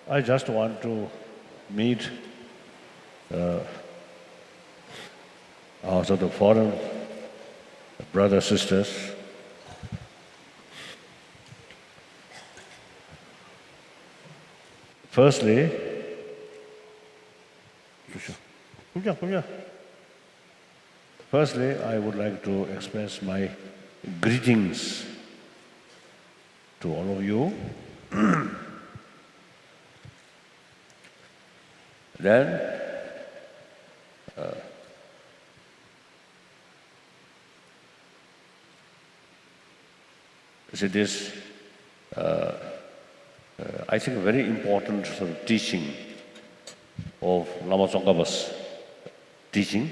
I just want to meet also the foreign brothers, sisters. Firstly, I would like to express my greetings to all of you. Then, it is, I think, a very important sort of teaching of Lama Tsongkhapa's teaching.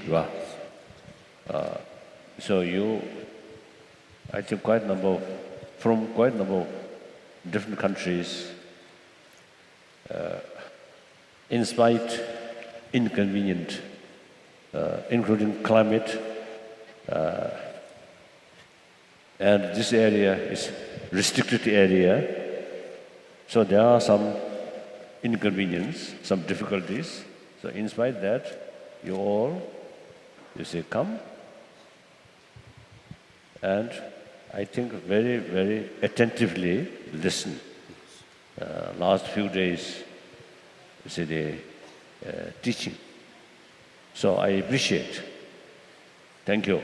So you, I think, from quite a number of different countries, in spite inconvenient, including climate, and this area is restricted area, so there are some inconvenience, some difficulties. So in spite that, you all, you say, come, and I think very, very attentively listen. Last few days, you see the teaching. So I appreciate. Thank you.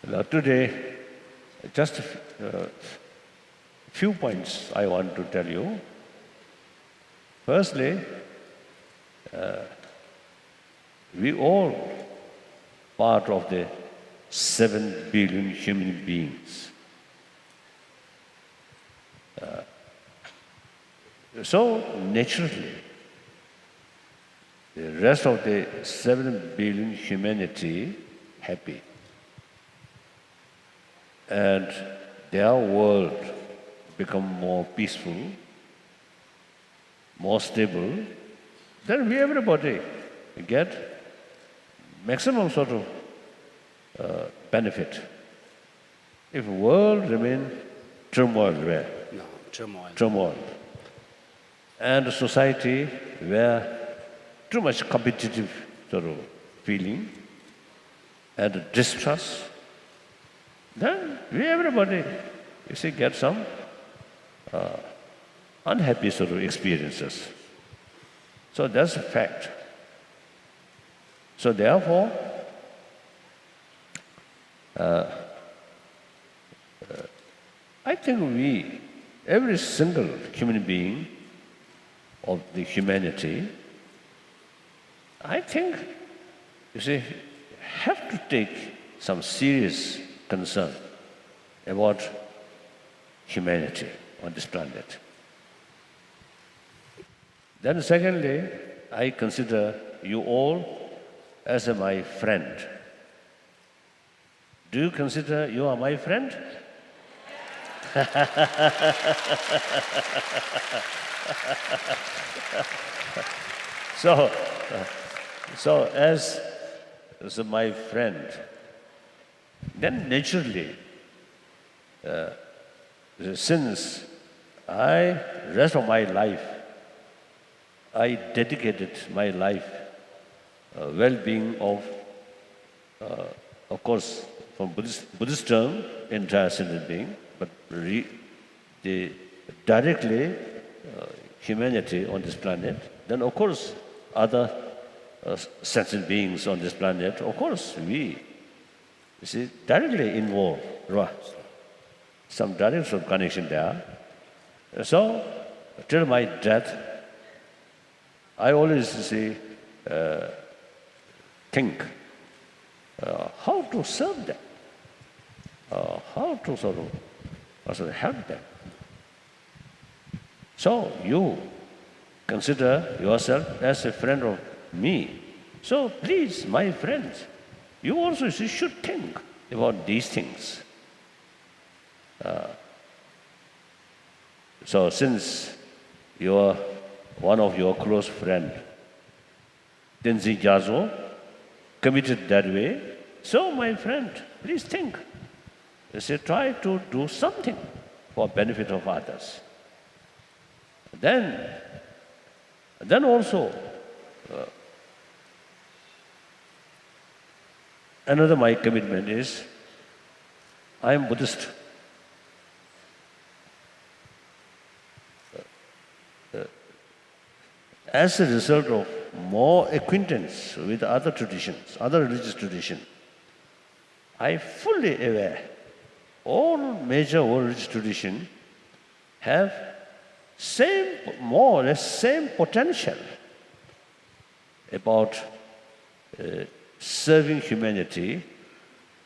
Now today, just a few points I want to tell you. Firstly, we all part of the 7 billion human beings. So naturally, the rest of the 7 billion humanity happy. And their world become more peaceful, more stable, then we everybody get maximum sort of benefit. If world remain turmoil, turmoil, and society where too much competitive sort of feeling and distrust, then we everybody, you see, get some unhappy sort of experiences. So that's a fact. So therefore, I think we, every single human being of the humanity, I think, you see, have to take some serious concern about humanity on this planet. Then secondly, I consider you all as my friend. Do you consider you are my friend? So as my friend, then naturally, since rest of my life, I dedicated my life, well-being of course, from Buddhist term, entire sentient being, but directly humanity on this planet, then of course other sentient beings on this planet, of course we, you see, directly involved, right? Some direct sort of connection there. So, till my death, I always think how to serve them, how to sort of help them. So you consider yourself as a friend of me. So please, my friends, you also should think about these things. So since you are one of your close friend, Tenzin Gyatso, committed that way, So, my friend, please think. You see, try to do something for benefit of others. Then also, another my commitment is, I am Buddhist. As a result of more acquaintance with other traditions, other religious traditions, I fully aware all major world religious traditions have more or less same potential about serving humanity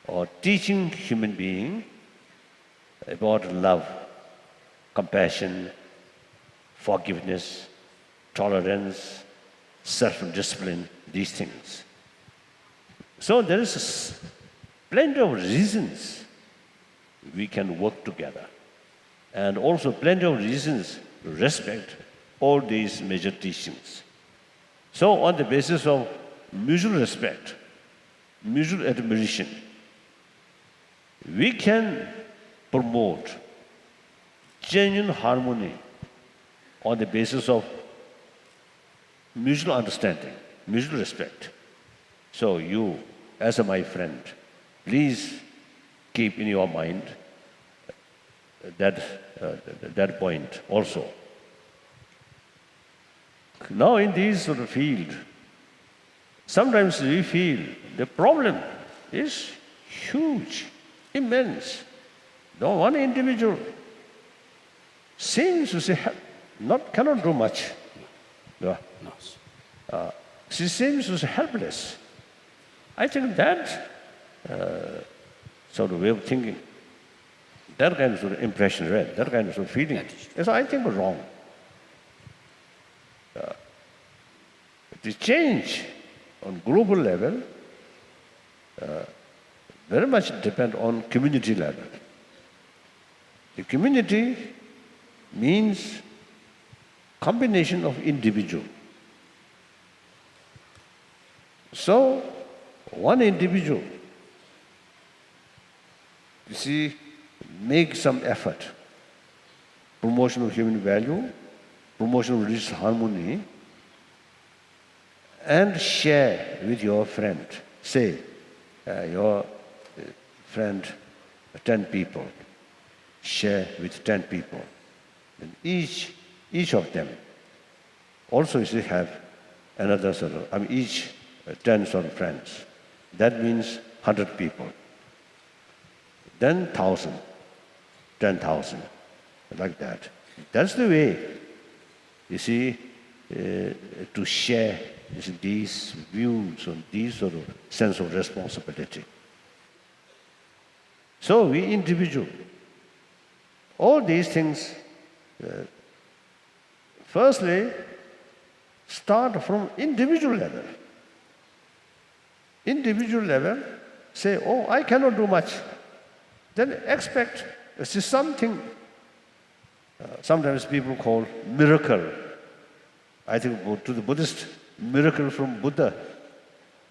or teaching human being about love, compassion, forgiveness, tolerance, self-discipline, these things. So there is plenty of reasons we can work together, and also plenty of reasons to respect all these major teachings. So on the basis of mutual respect, mutual admiration, we can promote genuine harmony on the basis of mutual understanding, mutual respect. So you, as my friend, please keep in your mind that point also. Now in this sort of field, sometimes we feel the problem is huge, immense. No one individual seems to say, cannot do much. Yeah. She seems to say helpless. I think that sort of way of thinking, that kind of sort of impression, right? That kind of sort of feeling is, I think, wrong. The change on global level very much depend on community level. The community means combination of individual. So one individual, you see, make some effort, promotion of human value, promotion of religious harmony, and share with your friend. Say, your friend, 10 people, share with 10 people. And each of them also you should have another sort of, each 10 sort of friends. That means 100 people. Then 1,000, 10,000, like that. That's the way, you see, to share these views and these sort of sense of responsibility. So we individual, all these things, firstly, start from individual level. Individual level, say, oh, I cannot do much. Then expect something, sometimes people call miracle. I think to the Buddhist, miracle from Buddha,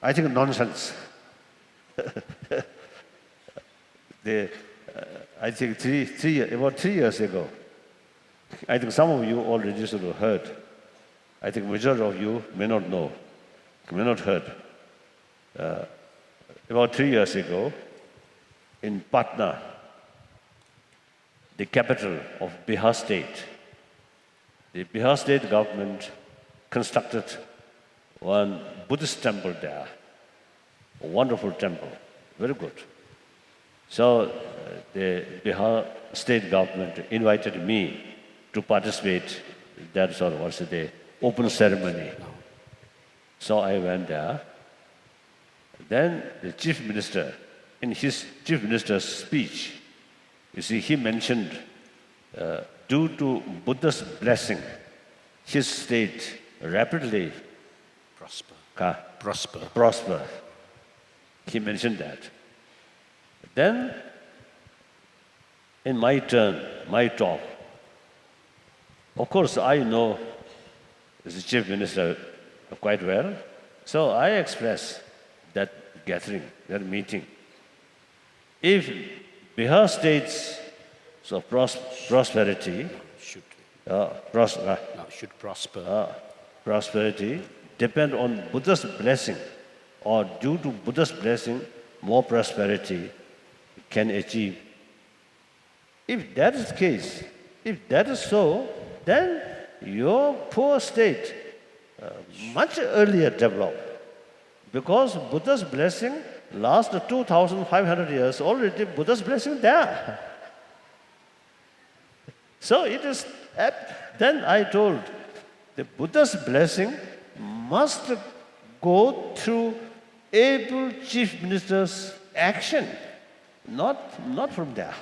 I think nonsense. I think about 3 years ago, I think some of you already sort of heard. I think majority of you may not know, may not heard. About 3 years ago, in Patna, the capital of Bihar state, the Bihar state government constructed one Buddhist temple there, a wonderful temple, very good. So the Bihar state government invited me to participate in that sort of the open ceremony. So I went there. Then the chief minister, in his chief minister's speech, you see, he mentioned, due to Buddha's blessing, his state rapidly prosper. He mentioned that. Then, in my turn, my talk, of course, I know the chief minister quite well, so I express that gathering, their meeting. If Bihar state's prosperity, Should prosperity depend on Buddha's blessing, or due to Buddha's blessing, more prosperity can achieve. If that is the case, if that is so, then your poor state much earlier developed. Because Buddha's blessing lasts 2,500 years, already Buddha's blessing there. So it is, then I told, the Buddha's blessing must go through able chief minister's action, not from there.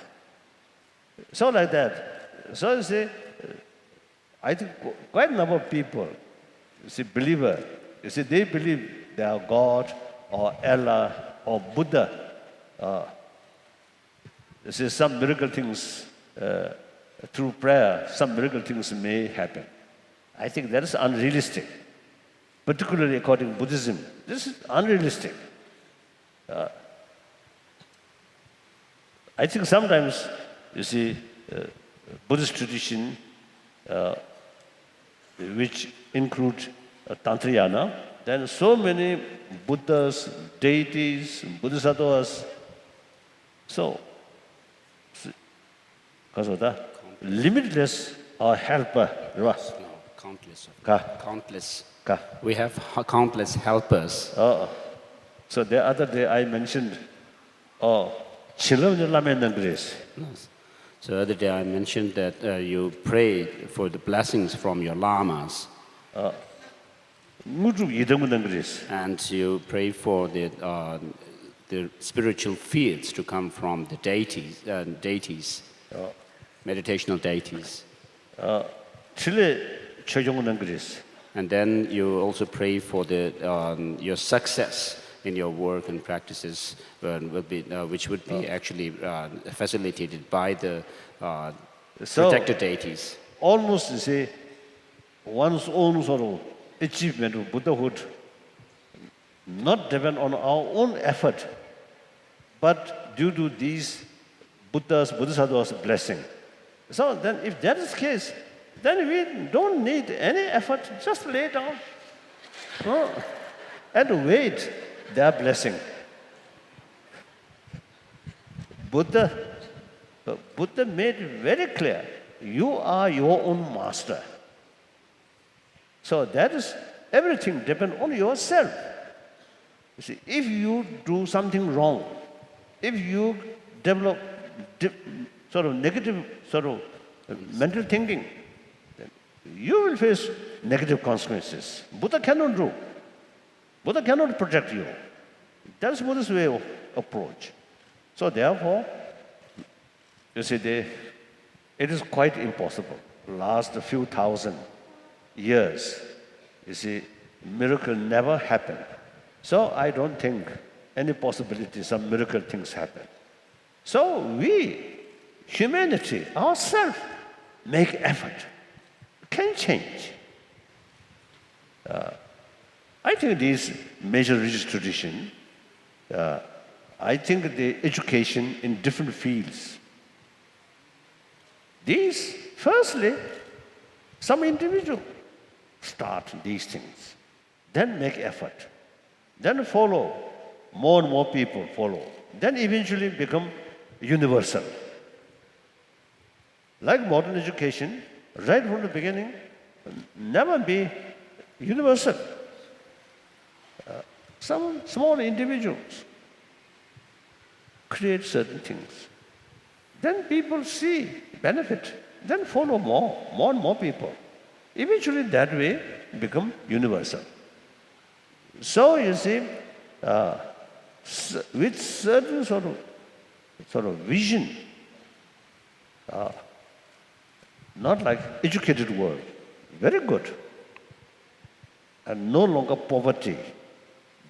So like that. So you see, I think quite a number of people, you see, believer, you see, they believe they are God or Allah or Buddha. You see, some miracle things through prayer, some miracle things may happen. I think that is unrealistic, particularly according to Buddhism. This is unrealistic. I think sometimes, you see, Buddhist tradition, which include Tantrayana, then so many Buddhas, deities, Bodhisattvas. So, limitless or helper. No, countless. Countless. We have countless helpers. So the other day I mentioned, Jangchup Lamrim Teachings. So the other day I mentioned that you prayed for the blessings from your lamas. And you pray for the spiritual fields to come from the deities, meditational deities. And then you also pray for your success in your work and practices, which would be actually facilitated by the protected deities. Almost, you see, one's own sort of achievement of Buddhahood not depend on our own effort, but due to these Bodhisattvas' blessing. So then if that is the case, then we don't need any effort, just lay down and wait their blessing. Buddha made it very clear, you are your own master. So that is, everything depends on yourself. You see, if you do something wrong, if you develop sort of negative sort of mental thinking, then you will face negative consequences. Buddha cannot do. Buddha cannot protect you. That's Buddha's way of approach. So therefore, you see, it is quite impossible. Last few thousand years, you see, miracle never happened. So I don't think any possibility some miracle things happen. So we, humanity, ourselves, make effort, can change. I think these major religious tradition, I think the education in different fields, these, firstly, some individual start these things, then make effort, then follow, more and more people follow, then eventually become universal. Like modern education, right from the beginning, never be universal. Some small individuals create certain things. Then people see benefit, then follow more and more people. Eventually that way become universal. So you see, with certain sort of vision, not like educated world, very good, and no longer poverty,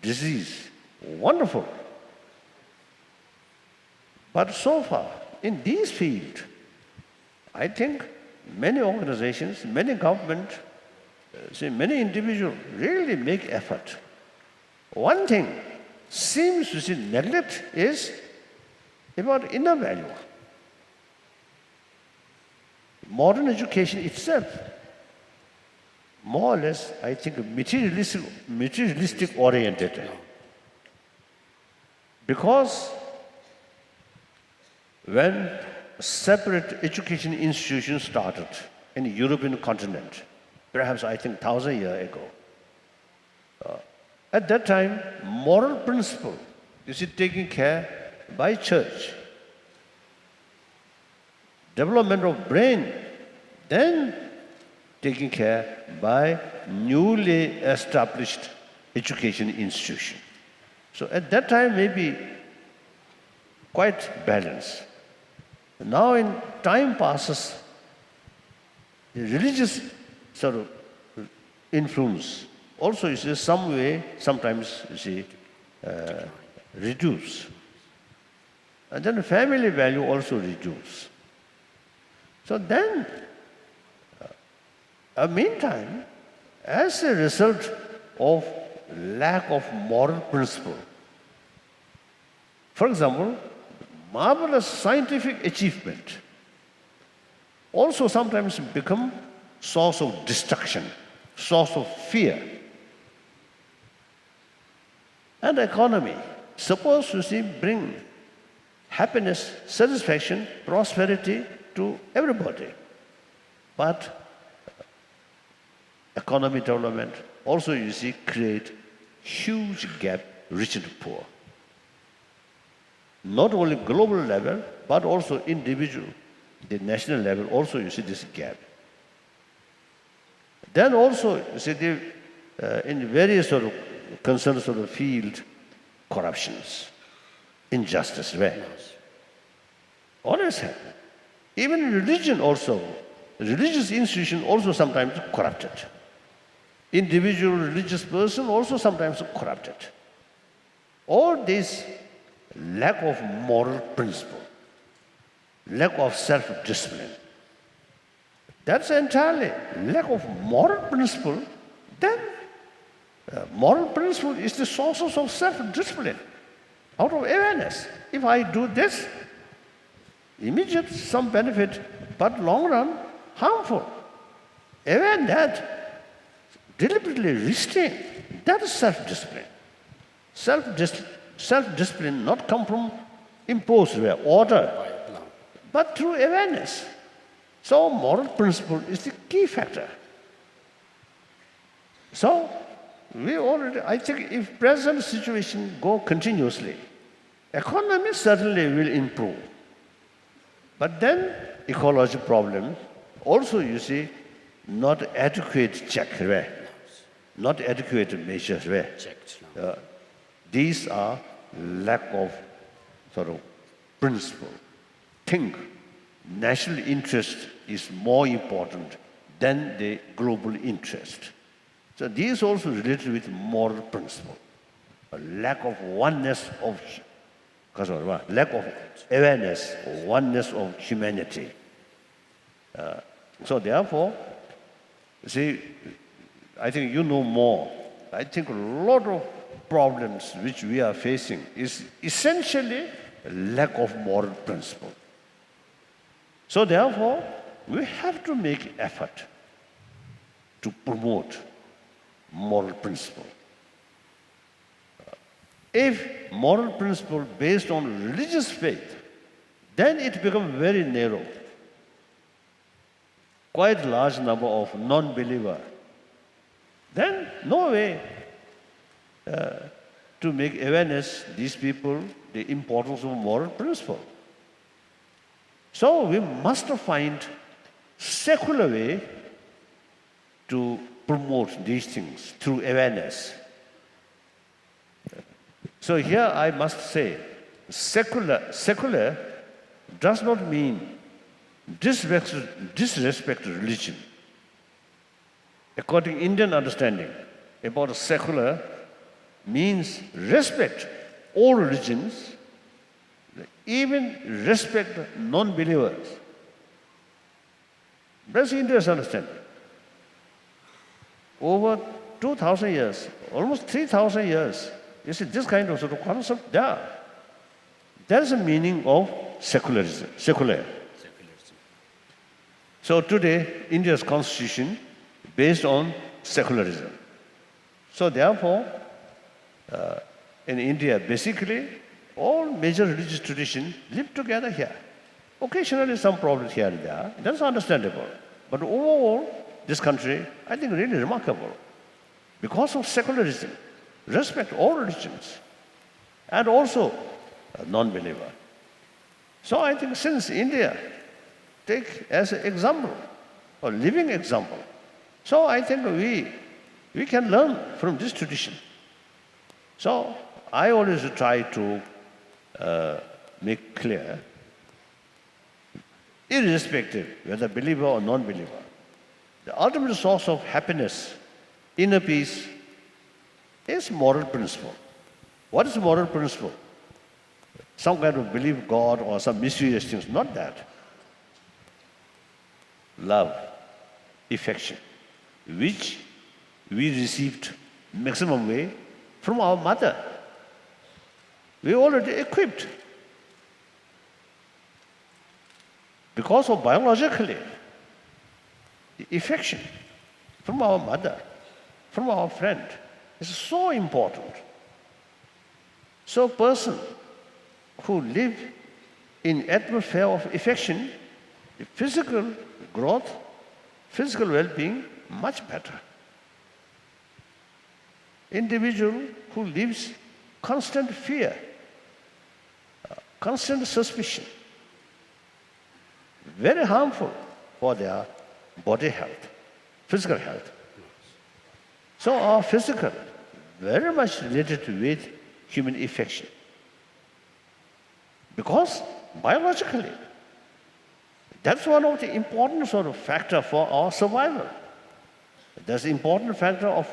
disease, wonderful. But so far, in this field, I think many organizations, many government, many individuals really make effort. One thing, seems to see neglect is about inner value. Modern education itself, more or less, I think, materialistic oriented. Because when separate education institutions started in the European continent, perhaps I think 1,000 years ago, at that time, moral principle is taken care by church. Development of brain, then taken care by newly established education institution. So at that time, maybe quite balanced. Now, in time passes, the religious sort of influence also, you see, some way, sometimes, you see, reduce. And then the family value also reduce. So then, meantime, as a result of lack of moral principle, for example, marvelous scientific achievement also sometimes become source of destruction, source of fear. And economy, supposed to see bring happiness, satisfaction, prosperity to everybody. But economic development also, you see, create huge gap, rich and poor. Not only global level, but also individual, the national level, also you see this gap. Then also, you see, in various sort of concerns of the field, corruptions, injustice, right? Always happen. Even religion also, religious institution also sometimes corrupted. Individual religious person also sometimes corrupted. All this lack of moral principle, lack of self-discipline, that's entirely lack of moral principle. Then moral principle is the source of self-discipline, out of awareness. If I do this, immediate some benefit, but long run, harmful. Aware that, deliberately restrain, that is self-discipline. Self-discipline not come from imposed order, but through awareness. So moral principle is the key factor. So we already, I think if present situation go continuously, economy certainly will improve. But then ecology problem, also you see, not adequate check, right? Not adequate measures, right? These are lack of sort of principle. Think national interest is more important than the global interest. So these also related with moral principle. A lack of oneness of, lack of awareness, oneness of humanity. So therefore, see, I think you know more. I think a lot of problems which we are facing is essentially lack of moral principle. So therefore, we have to make effort to promote moral principle. If moral principle based on religious faith, then it becomes very narrow. Quite large number of non-believer. Then no way to make awareness these people the importance of moral principle. So we must find secular way to promote these things through awareness. So here I must say, secular does not mean disrespect religion. According to Indian understanding about secular means respect all religions, even respect non-believers. That's India's understanding. Over 2,000 years, almost 3,000 years, You see, this kind of sort of concept there. There's a meaning of secularism, secular. So today, India's constitution based on secularism. So therefore, in India, basically, all major religious traditions live together here. Occasionally, some problems here and there. That's understandable. But overall, this country, I think, really remarkable. Because of secularism, respect all religions, and also a non-believer. So I think since India take as an example, a living example, so I think we can learn from this tradition. So I always try to make clear, irrespective whether believer or non-believer, the ultimate source of happiness, inner peace, is moral principle. What is moral principle? Some kind of belief God or some mysterious things, not that. Love, affection, which we received maximum way from our mother. We already equipped. Because of biologically, the affection from our mother, from our friend, is so important. So a person who live in atmosphere of affection, the physical growth, physical well-being, much better. Individual who lives constant fear, constant suspicion, very harmful for their body health, physical health. So our physical, very much related with human affection. Because biologically, that's one of the important sort of factor for our survival. That's the important factor of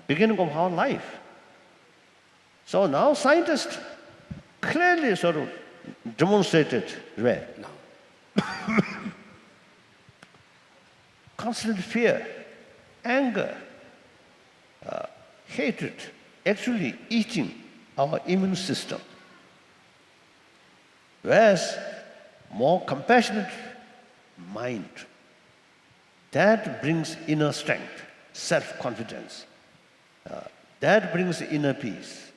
beginning of our life. So now scientists clearly sort of demonstrated where constant fear, anger, hatred, actually eating our immune system. Whereas more compassionate mind, that brings inner strength, self-confidence. That brings inner peace.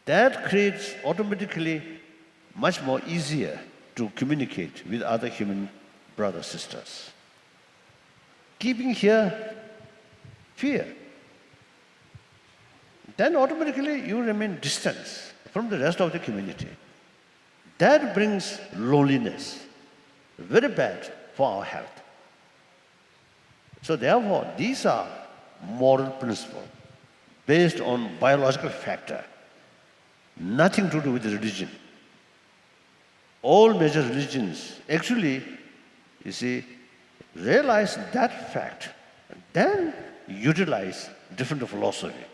That creates automatically much more easier to communicate with other human brothers, sisters. Keeping here fear, then automatically you remain distant from the rest of the community. That brings loneliness, very bad for our health. So therefore, these are moral principles based on biological factor, nothing to do with religion. All major religions actually, you see, realize that fact, and then utilize different philosophy.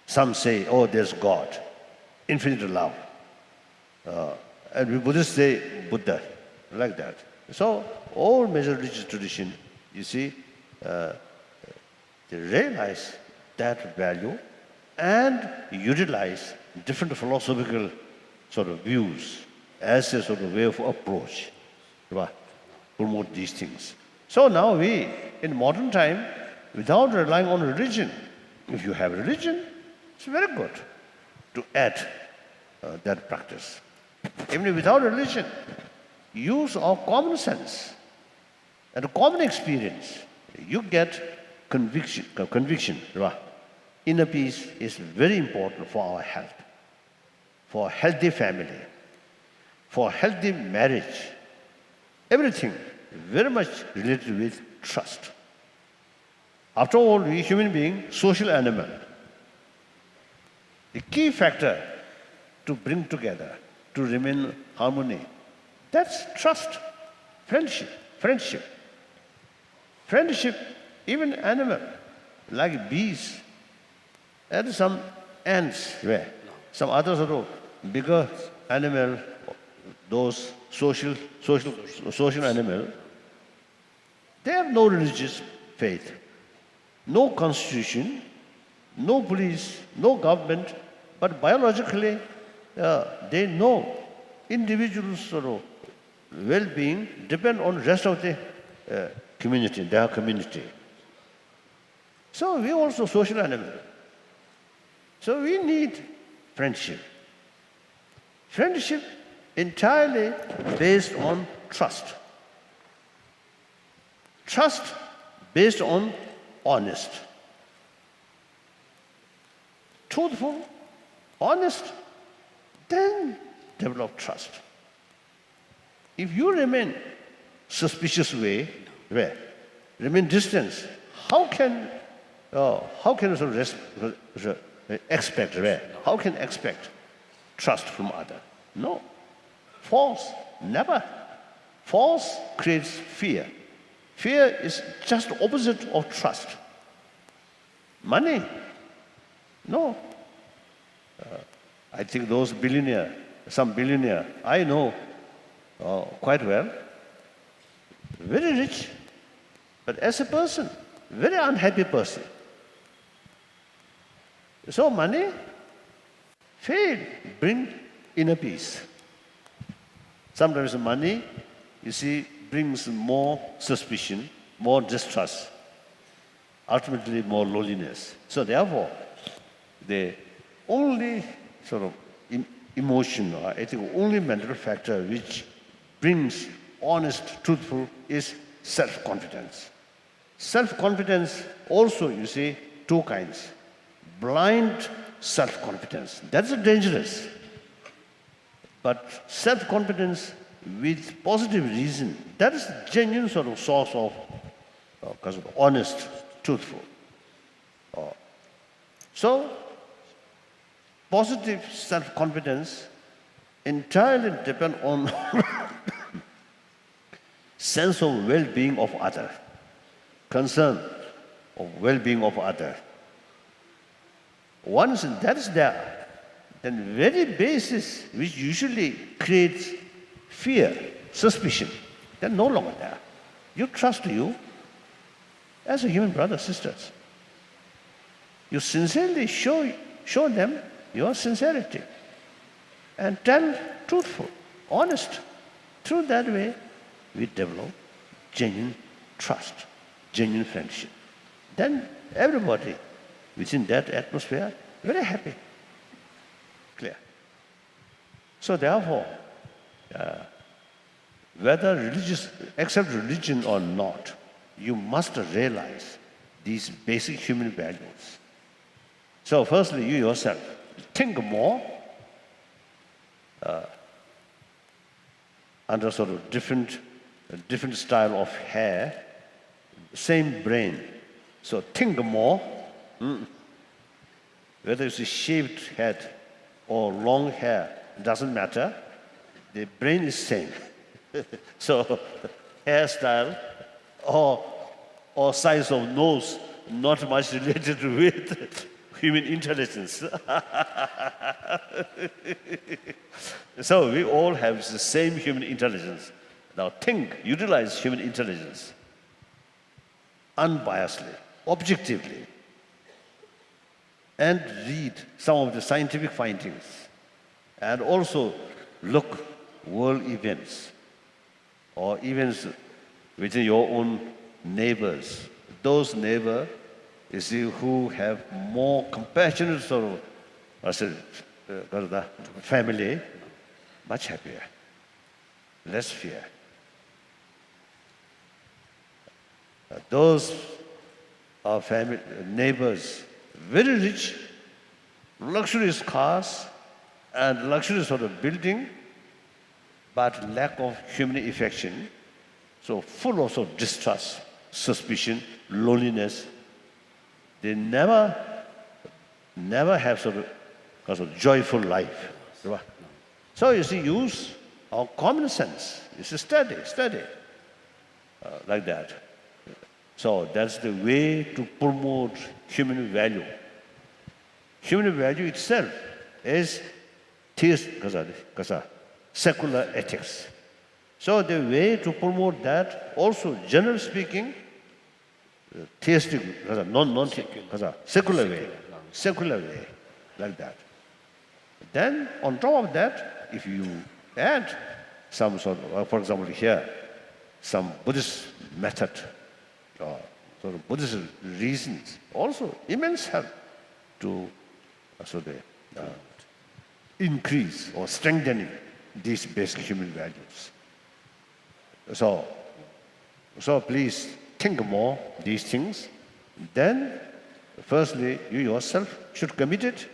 Some say, oh, there's God, infinite love. And we Buddhists say Buddha, like that. So all major religious tradition, you see, they realize that value and utilize different philosophical sort of views as a sort of way of approach to promote these things. So now we, in modern time, without relying on religion, if you have religion, it's very good to add that practice. Even without religion, use our common sense and common experience, you get conviction. Inner peace is very important for our health, for a healthy family, for a healthy marriage. Everything very much related with trust. After all, we human beings, social animal. The key factor to bring together, to remain harmony, that's trust, friendship. Friendship, even animal, like bees, and some ants, some other sort of bigger animal, those social animal, they have no religious faith, no constitution, no police, no government, but biologically they know individuals' sort of well-being depend on rest of the community, their community. So we also social animal. So we need friendship. Friendship entirely based on trust. Trust based on honest. Truthful, honest, then develop trust. If you remain suspicious way, remain distance, how can expect trust from other? No. False, never. False creates fear. Fear is just opposite of trust. Money, no. I think those some billionaire, I know quite well, very rich, but as a person, very unhappy person. So money fail, bring inner peace. Sometimes money, you see, brings more suspicion, more distrust, ultimately more loneliness. So therefore, the only sort of emotion, or I think only mental factor which brings honest, truthful is self-confidence. Self-confidence also, you see, two kinds. Blind self-confidence, that's dangerous. But self-confidence with positive reason, that is genuine sort of source of honest, truthful. So, positive self-confidence entirely depends on sense of well-being of other, concern of well-being of other. Once that is there, then very basis which usually creates fear, suspicion, they're no longer there. You trust you as a human brothers, sisters. You sincerely show them your sincerity and tell truthful, honest. Through that way, we develop genuine trust, genuine friendship. Then everybody within that atmosphere, very happy. Clear. So therefore, whether accept religion or not, you must realize these basic human values. So firstly, you yourself, think more under sort of different style of hair, same brain. So think more, whether it's a shaved head or long hair, doesn't matter. The brain is same. So hairstyle or size of nose, not much related with human intelligence. So we all have the same human intelligence. Now think, utilize human intelligence unbiasedly, objectively, and read some of the scientific findings, and also look world events or events within your own neighbors. Those neighbors, you see, who have more compassionate sort of family, much happier, less fear. Those are family neighbors, very rich, luxurious cars and luxurious sort of building, but lack of human affection. So full of, sort of distrust, suspicion, loneliness. They never have sort of joyful life. So you see, use our common sense. It's steady, like that. So that's the way to promote human value. Human value itself is secular ethics. So the way to promote that, also generally speaking, theistic, secular way. secular way, like that. Then on top of that, if you add some sort of, for example here, some Buddhist method, sort of Buddhist reasons, also immense help to increase or strengthening these basic human values. So please think more these things. Then, firstly, you yourself should commit it.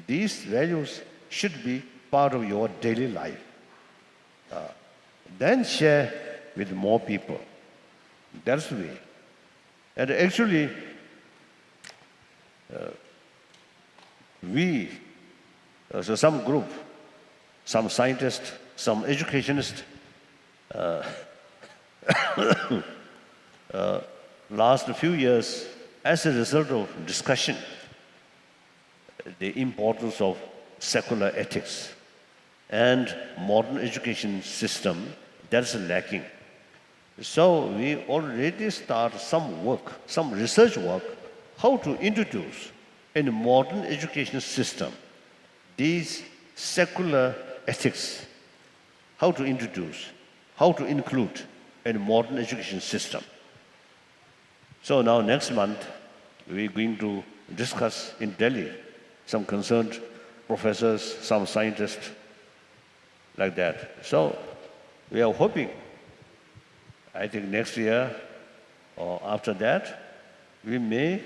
These values should be part of your daily life. Then share with more people. That's the way. And actually, so some group, some scientists, some educationists, last few years, as a result of discussion, the importance of secular ethics and modern education system, that's lacking. So we already start some work, some research work, how to introduce in a modern education system these secular ethics, how to introduce, how to include in a modern education system. So now next month, we're going to discuss in Delhi, some concerned professors, some scientists, like that. So we are hoping, I think next year or after that, we may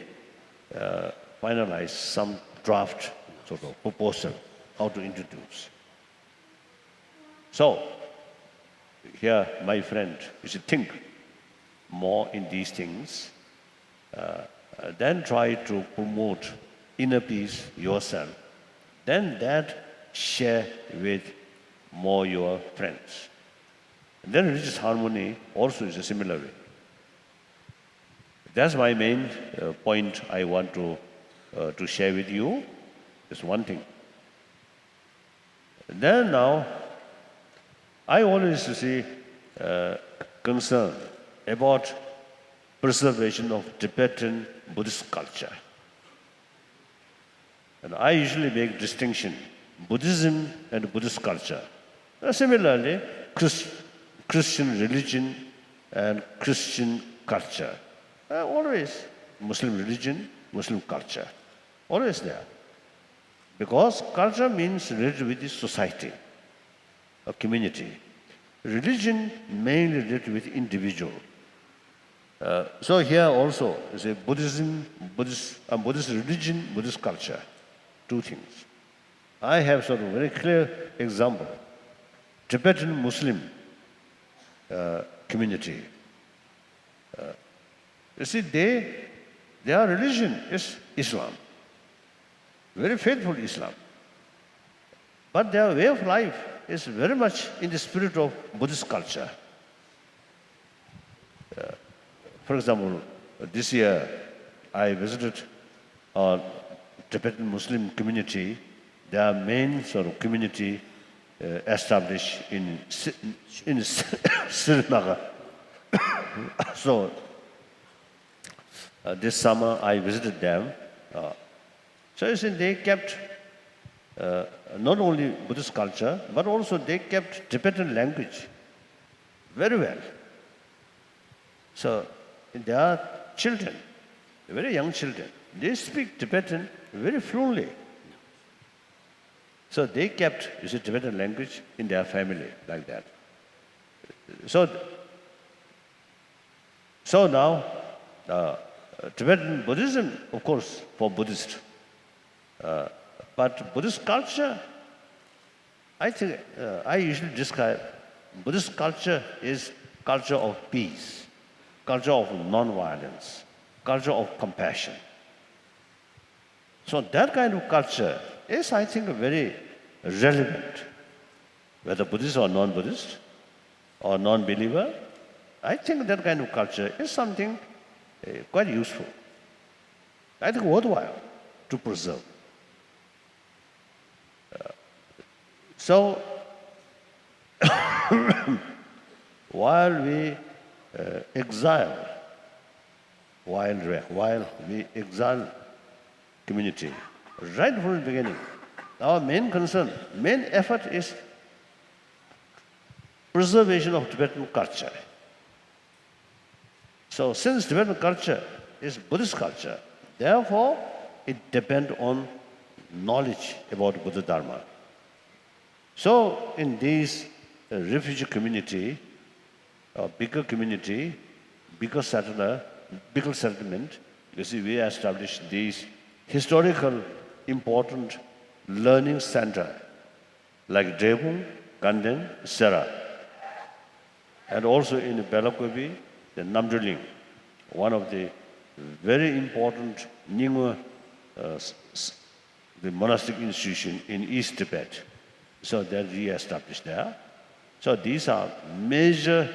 finalize some draft sort of proposal how to introduce. So here, my friend, you should think more in these things, then try to promote inner peace yourself. Then that share with more your friends. And then religious harmony also is a similar way. That's my main point I want to share with you. Just one thing. And then now, I always see concern about preservation of Tibetan Buddhist culture. And I usually make distinction, Buddhism and Buddhist culture. Similarly, Christian religion and Christian culture. Always Muslim religion, Muslim culture. Always there. Because culture means related with the society, a community. Religion mainly related with individual. So here also is a Buddhism, Buddhist religion, Buddhist culture. Two things. I have sort of very clear example. Tibetan Muslim community. You see, their religion is Islam. Very faithful Islam. But their way of life is very much in the spirit of Buddhist culture. For example, this year I visited a Tibetan Muslim community. Their main sort of community established in Srinagar. So this summer I visited them. So you see, they kept not only Buddhist culture, but also they kept Tibetan language very well. So their children, very young children, they speak Tibetan very fluently. So they kept, you see, Tibetan language in their family like that. So now, Tibetan Buddhism, of course, for Buddhists. But Buddhist culture, I think, I usually describe Buddhist culture is culture of peace, culture of non-violence, culture of compassion. So that kind of culture is, I think, very relevant, whether Buddhist or non-Buddhist or non-believer. I think that kind of culture is something quite useful. I think worthwhile to preserve. So, while we exile community, right from the beginning. Our main concern, main effort is preservation of Tibetan culture. So since Tibetan culture is Buddhist culture, therefore it depends on knowledge about Buddha Dharma. So in this refugee community, bigger community, bigger settlement, you see, we established these historical important learning center like Drepung, Ganden, Sera, and also in Belakobi, the Namdriling, one of the very important Nyingma, the monastic institution in East Tibet. So they're re-established there. So these are major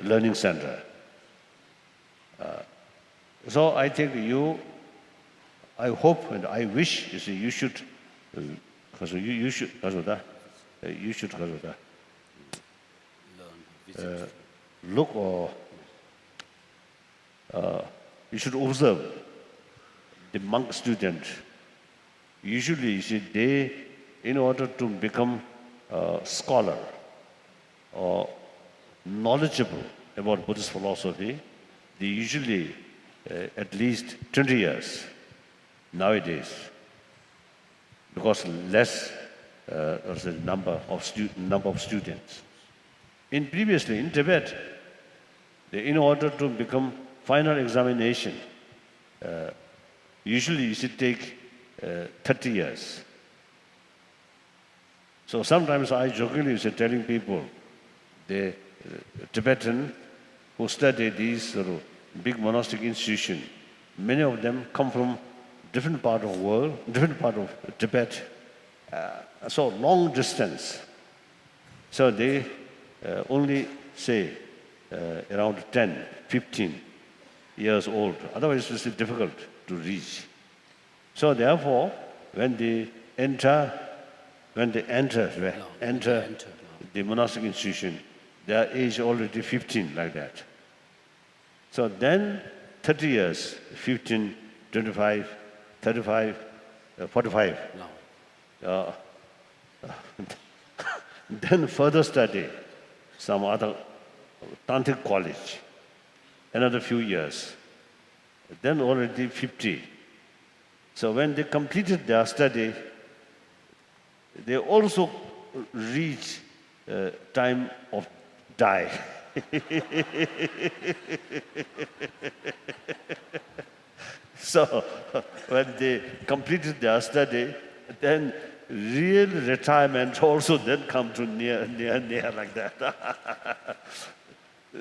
learning center. So I think I hope and I wish, you see, you should, you should look or you should observe the monk student. Usually, you see, they, in order to become a scholar or knowledgeable about Buddhist philosophy, they usually at least 20 years nowadays, because less the number of students. Previously in Tibet, in order to become final examination, usually you should take 30 years. So sometimes I jokingly say, telling people, the Tibetan who study these big monastic institutions, many of them come from different part of the world, different part of Tibet, so long distance. So they only say around 10, 15 years old. Otherwise, it's difficult to reach. So therefore, when they enter the monastic institution, their age already 15, like that. So then 30 years, 15, 25, 35, 45. Then further study, some other tantric college, another few years. Then already 50. So when they completed their study, they also reach time of die. So when they completed their study, then real retirement also then come to near like that.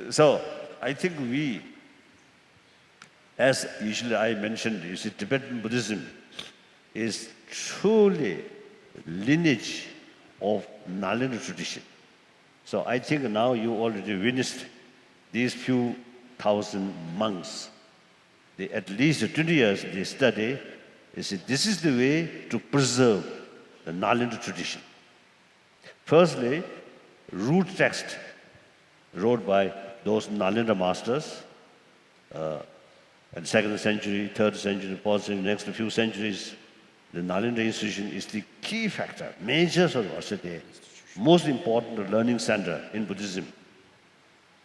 So I think we, as usually I mentioned, you see, Tibetan Buddhism is truly lineage of Nalanda tradition. So I think now you already witnessed these few thousand monks. They, at least 20 years they study. You see, this is the way to preserve the Nalanda tradition. Firstly, root text wrote by those Nalanda masters, and 2nd century, 3rd century, 4th century, next few centuries, the Nalanda institution is the key factor, major most important learning center in Buddhism,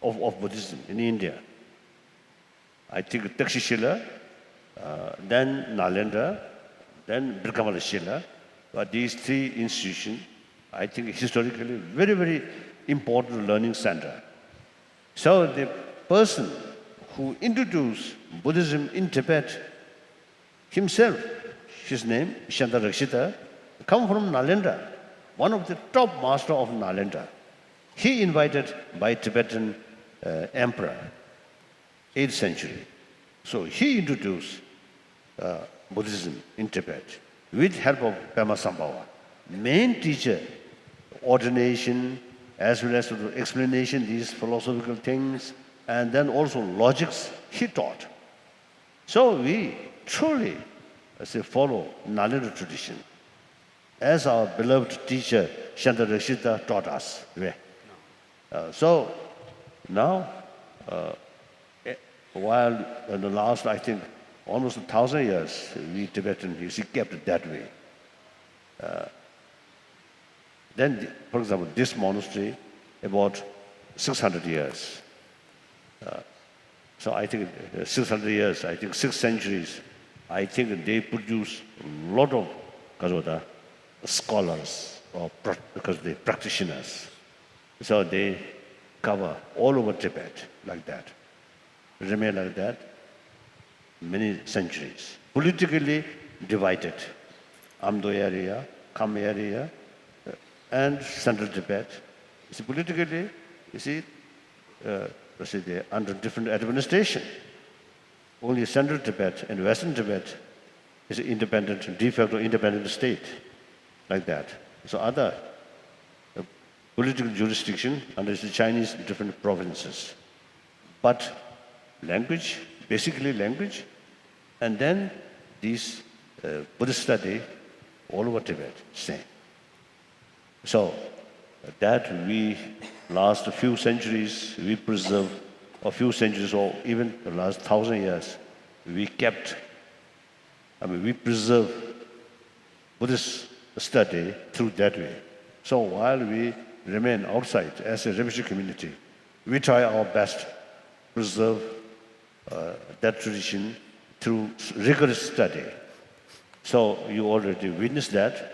of Buddhism in India. I think Takshashila, then Nalanda, then Brikamalashila. But these three institutions, I think historically very, very important learning center. So the person who introduced Buddhism in Tibet himself, his name, Shantarakshita, come from Nalanda, one of the top master of Nalanda. He invited by Tibetan emperor, 8th century. So he introduced Buddhism in Tibet with help of Pema Sambhava. Main teacher, ordination, as well as explanation, these philosophical things, and then also logics, he taught. So we truly, follow Nalanda tradition, as our beloved teacher Shantarakshita taught us. So now, while in the last, I think, almost 1,000 years, we Tibetans, you see, kept it that way. Then, for example, this monastery, about 600 years. So I think 600 years, I think 6 centuries, I think they produce a lot of scholars or because they practitioners. So they cover all over Tibet like that, remain like that many centuries. Politically divided, Amdo area, Kham area, and central Tibet. You see, politically, you see, they're under different administration. Only central Tibet and western Tibet is an independent, de facto independent state, like that. So other political jurisdiction under the Chinese different provinces. But language, basically language, and then these Buddhist study all over Tibet, same. So that we last a few centuries, we preserve a few centuries or even the last 1,000 years, we preserve Buddhist study through that way. So while we remain outside as a refugee community, we try our best to preserve that tradition through rigorous study. So you already witnessed that.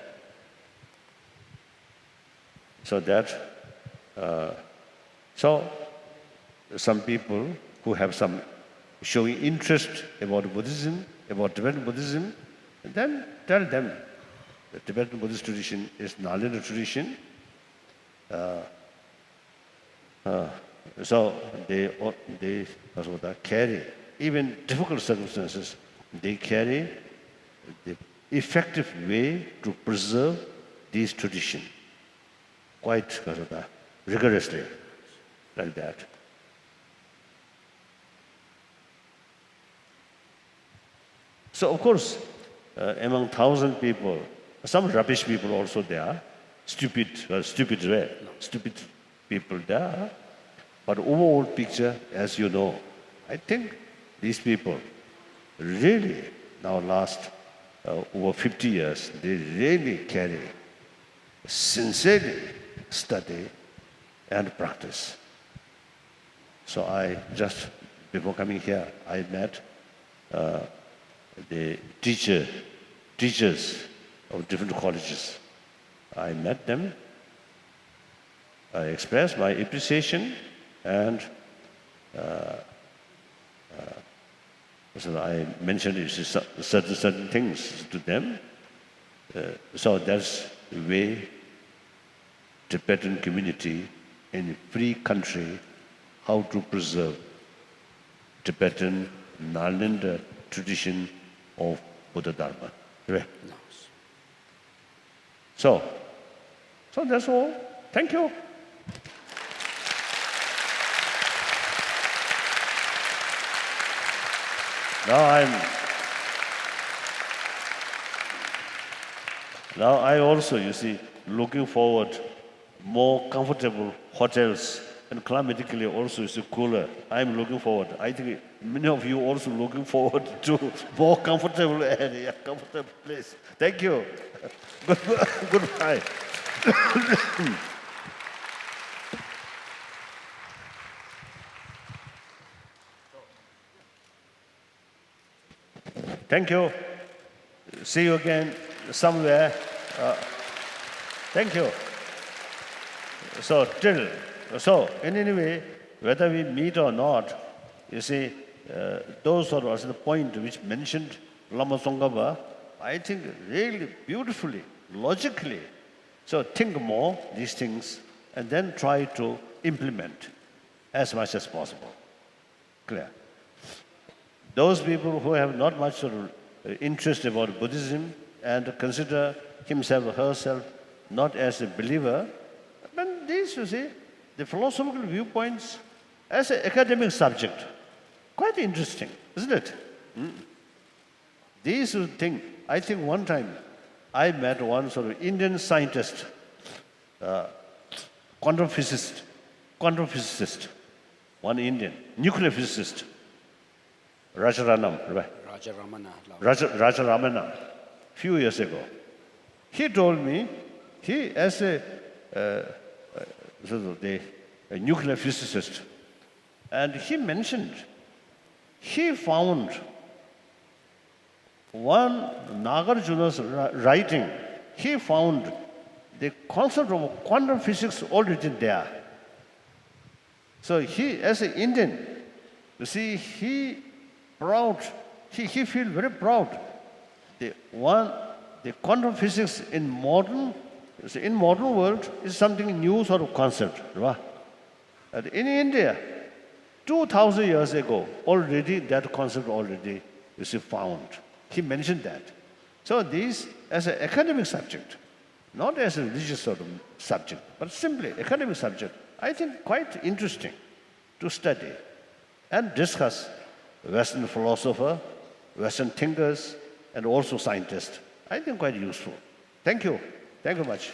So some people who have some showing interest about Buddhism, about Tibetan Buddhism, then tell them the Tibetan Buddhist tradition is Nalanda tradition. So they carry, even difficult circumstances, they carry the effective way to preserve these traditions quite rigorously, like that. So of course, among 1,000 people, some rubbish people also there, stupid people there. But overall picture, as you know, I think these people really now last over 50 years, they really carry, sincerely study and practice. So I just, before coming here, I met the teachers of different colleges. I met them, I expressed my appreciation, and so I mentioned certain things to them. So that's the way Tibetan community in a free country, how to preserve Tibetan Nalanda tradition of Buddha Dharma. Right? So that's all. Thank you. Now I also, you see, looking forward more comfortable hotels and climatically also is cooler. I'm looking forward. I think many of you also looking forward to more comfortable area, comfortable place. Thank you. Goodbye. Thank you. See you again somewhere. Thank you. So in any way, whether we meet or not, you see, those are also the point which mentioned Lama Tsongkhapa, I think really beautifully, logically. So think more these things and then try to implement as much as possible. Clear? Those people who have not much sort of interest about Buddhism and consider himself or herself not as a believer, but these, you see, the philosophical viewpoints as an academic subject, quite interesting, isn't it? These things, I think one time I met one sort of Indian scientist, quantum physicist, one Indian, nuclear physicist, Rajaranam, right? Raja Ramana, few years ago. He told me, he as a nuclear physicist, and he mentioned, he found one Nagarjuna's writing, he found the concept of quantum physics already there. So he, as an Indian, you see, he feel very proud. The quantum physics in modern world is something new sort of concept. Right? And in India, 2,000 years ago, already that concept already is found. He mentioned that. So this as an academic subject, not as a religious sort of subject, but simply academic subject, I think quite interesting to study and discuss Western philosopher, Western thinkers, and also scientists. I think quite useful. Thank you. Thank you much.